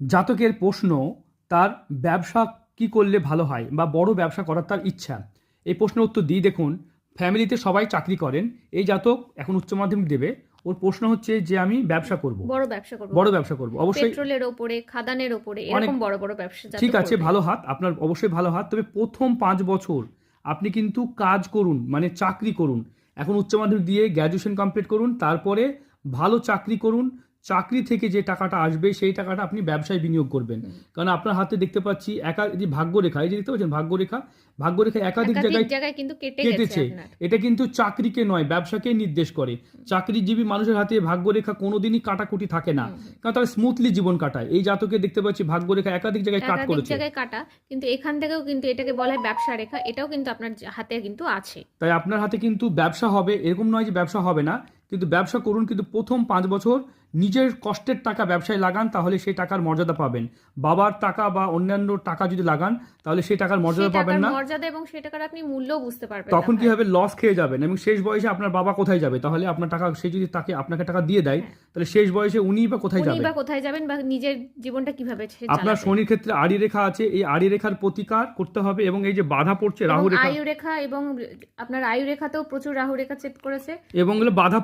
জাতকের প্রশ্ন, তার ব্যবসা কি করলে ভালো হয় বা বড় ব্যবসা করার তার ইচ্ছা। এই প্রশ্নের উত্তর দিই। দেখুন, ফ্যামিলিতে সবাই চাকরি করেন। এই জাতক এখন উচ্চ মাধ্যমিক দেবে। ওর প্রশ্ন হচ্ছে যে আমি ব্যবসা করব, বড় ব্যবসা করব, বড় ব্যবসা করব। অবশ্যই পেট্রোলের ওপরে, খাদানের ওপরে, অনেক এরকম বড় বড় ব্যবসা যাতে ঠিক আছে, করবে। ভালো হাত আপনার, অবশ্যই ভালো হাত। তবে প্রথম 5 বছর আপনি কিন্তু কাজ করুন, মানে চাকরি করুন। এখন উচ্চ মাধ্যমিক দিয়ে গ্র্যাজুয়েশন কমপ্লিট করুন, তারপরে ভালো চাকরি করুন। চাকরি থেকে যে টাকাটা আসবে সেই টাকাটা আপনি ব্যবসায় বিনিয়োগ করবেন। কারণ আপনার হাতে দেখতে পাচ্ছি যে ভাগ্যরেখা, এই যে দেখতে পাচ্ছেন ভাগ্যরেখা, ভাগ্যরেখা একাধিক জায়গায় কিন্তু কেটেছে। আপনার। এটা কিন্তু চাকরিকে নয়, ব্যবসাকে নির্দেশ করে। চাকরিজীবী মানুষের হাতে ভাগ্যরেখা কোনোদিনই কাটাকুটি থাকে না, কারণ তারা স্মুথলি জীবন কাটায়। এই জাতকে দেখতে পাচ্ছি ভাগ্যরেখা একাধিক জায়গায় কাট করেছে, জায়গায় কাটা, কিন্তু এখান থেকেও কিন্তু এটাকে বলা হয় ব্যবসা রেখা, এটাও কিন্তু আপনার হাতে কিন্তু আছে। তাই আপনার হাতে কিন্তু ব্যবসা হবে, এরকম নয় যে ব্যবসা হবে না, কিন্তু ব্যবসা করুন। কিন্তু প্রথম 5 বছর নিজের কষ্টের টাকা ব্যবসায় লাগান, তাহলে সেই টাকার মর্যাদা পাবেন। বাবার টাকা বা অন্যান্য টাকা যদি লাগান, তাহলে সেই টাকার মর্যাদা পাবেন না, মর্যাদা এবং সেই টাকার আপনি মূল্য বুঝতে পারবেন। তখন কি হবে, লস খেয়ে যাবেন। এবং শেষ বয়সে আপনার বাবা কোথায় যাবে? তাহলে আপনার টাকা, সে যদি তাকে আপনাকে টাকা দিয়ে দেয়, তাহলে শেষ বয়সে উনিই বা কোথায় যাবেন বা নিজের জীবনটা কিভাবে আপনার শনির ক্ষেত্রে আড়ি রেখা আছে, এই আড়ি রেখার প্রতিকার করতে হবে। এবং এই যে বাধা পড়ছে রাহু রেখা, আয়ু রেখা, এবং আপনার আয়ু রেখাতেও প্রচুর রাহু রেখা ছেদ করেছে এবং এগুলো বাধা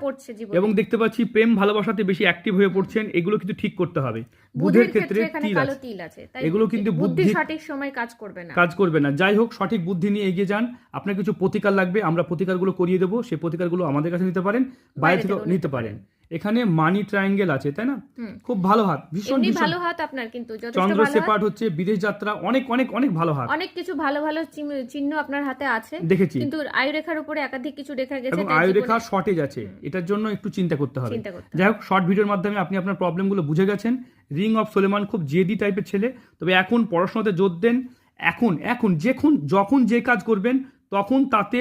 পড়ছে জীবনে। এবং দেখতে পাচ্ছি প্রেম ভালোবাসাতে বেশি অ্যাক্টিভ হয়ে পড়ছেন। এগুলো কিন্তু ঠিক করতে হবে। বুধের ক্ষেত্রে তিল আছে, তাই এগুলো কিন্তু বুদ্ধি সঠিক সময় কাজ করবে না। যাই হোক, সঠিক বুদ্ধি নিয়ে এগিয়ে যান। আপনার কিছু প্রতিকার লাগবে, আমরা প্রতিকারগুলো করিয়ে দেবো। সেই প্রতিকারগুলো আমাদের কাছে নিতে পারেন, বাইরে থেকে নিতে পারেন। এখানে মানি ট্রায়াঙ্গেল আছে, তাই না? খুব ভালো হাত, ভীষণ ভালো হাত আপনার, কিন্তু চন্দ্র সেপাট হচ্ছে, বিদেশ যাত্রা, অনেক অনেক অনেক ভালো হাত। অনেক কিছু ভালো ভালো চিহ্ন আপনার হাতে আছে দেখেছি, কিন্তু আয়ু রেখার উপরে একাধিক কিছু রেখা গেছে এবং আয়ু রেখার শর্টেজ আছে, এটার জন্য একটু চিন্তা করতে হবে। যাই হোক, শর্ট ভিডিওর মাধ্যমে আপনি আপনার প্রবলেমগুলো বুঝে গেছেন। রিং অফ সোলেমান খুব জেদি টাইপের ছেলে, তবে এখন পড়াশোনাতে জোর দেন। এখন যখন যে কাজ করবেন তখন তাতে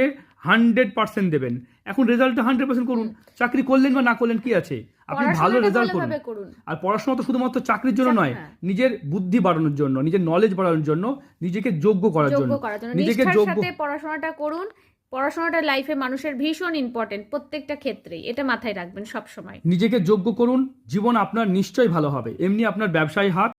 100% দেবেন। এখন রেজাল্টটা 100% করুন। চাকরি করলেন বা না করলেন কি আছে, আপনি ভালো রেজাল্ট করুন। আর পড়াশোনা তো শুধুমাত্র চাকরির জন্য নয়, নিজের বুদ্ধি বাড়ানোর জন্য, নিজের নলেজ বাড়ানোর জন্য, নিজেকে যোগ্য করার জন্য নিজেকে যোগ্য পড়াশোনাটা করুন। পড়াশোনাটা লাইফে মানুষের ভীষণ ইম্পর্টেন্ট, প্রত্যেকটা ক্ষেত্রেই, এটা মাথায় রাখবেন সব সময়। নিজেকে যোগ্য করুন, জীবন আপনার নিশ্চয়ই ভালো হবে। এমনি আপনার ব্যবসায় হাত